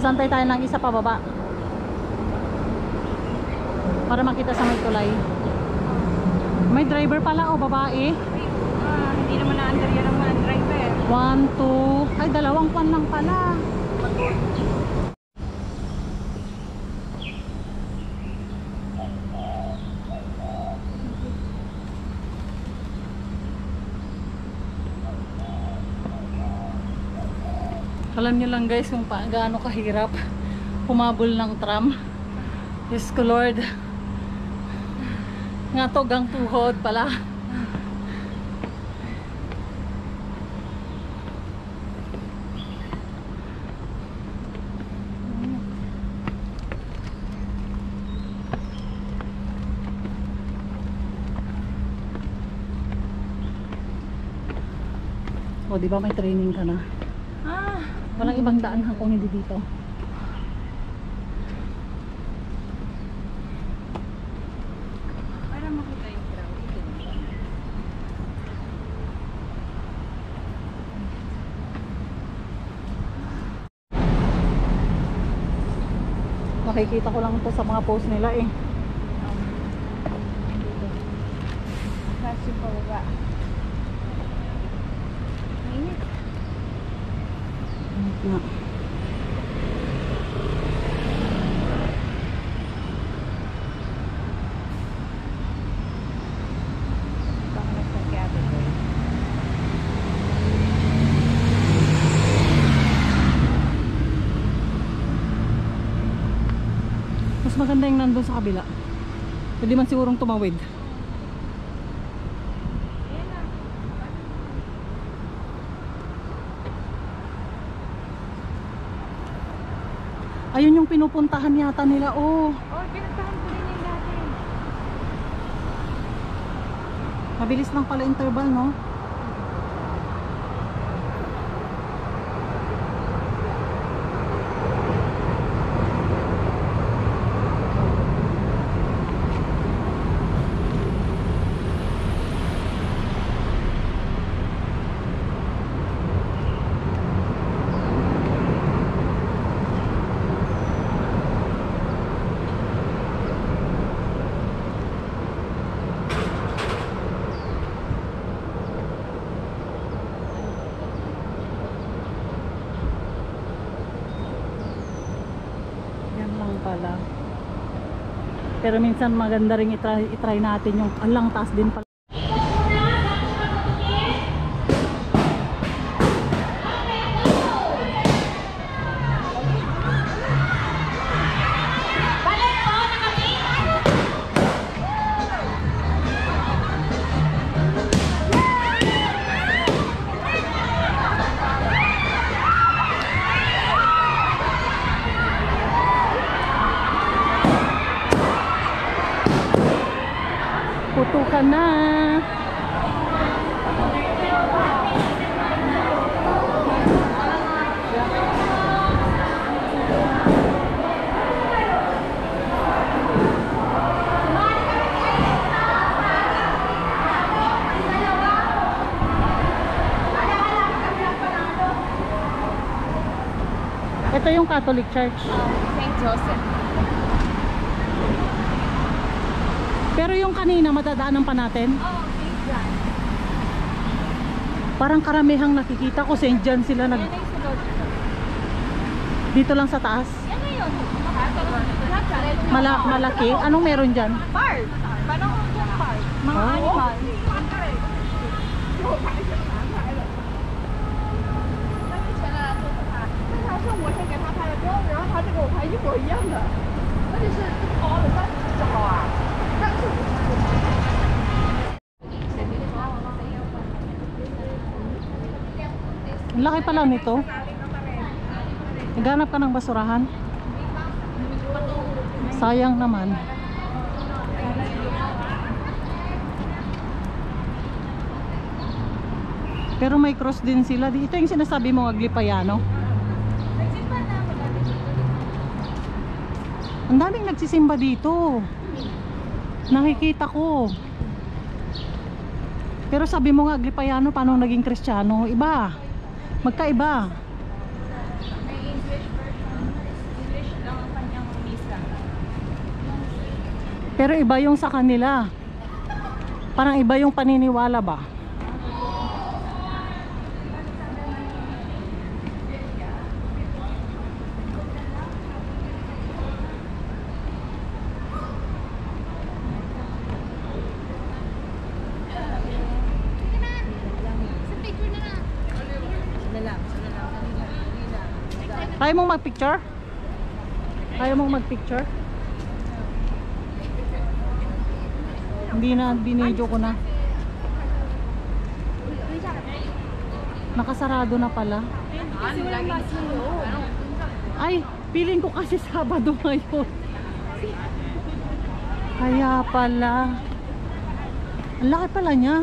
Tapos antay tayo ng isa pababa para makita sa may tulay. May driver pala o babae? Hindi naman na-under yan ang mga driver. 1, 2, ay dalawang kwan lang pala. Alam niyo lang guys kung gaano kahirap humabol ng tram. Diyos ko Lord, nga togang tuhod pala. O diba may training ka na? Walang ibang daan kung hindi dito. Para makita yung crowd. Makikita ko lang ito sa mga post nila eh. Kasi pababa. Mainit. Na. Mas maganda yung nandun sa kabila. Pwede man sigurong tumawid. Ayun yung pinupuntahan yata nila. Oh, pinuntahan ko rin yung dati. mabilis lang pala interval, no? Pala. Pero minsan maganda rin i-try natin yung alang taas din pala. Putukan na. Ito yung Catholic Church. St. Joseph. Pero yung kanina matadaanan pa natin. Parang karamihang nakikita ko St. John sila nag... Dito lang sa taas. Yan na yun. Malaki. Anong meron dyan? Park. Parang park. Mga animal. 我先给他拍了之后，然后他就给我拍一模一样的，而且是凹了30角啊，但是不是。Ang laki pala nito. Naghanap ka ng basurahan? Sayang naman. Pero may cross din sila. Ito yung sinasabi mo, Aglipayano. Ang daming nagsisimba dito. Nakikita ko. Pero sabi mo nga, Aglipayano, paano naging Kristiyano? Iba. Magkaiba. Pero iba yung sa kanila. Parang iba yung paniniwala ba? Kaya mong magpicture? Kaya mong magpicture? Hindi na, binidyo ko na. Nakasarado na pala. Ay, feeling ko kasi Sabado ngayon. Kaya pala. Ang laki pala niya.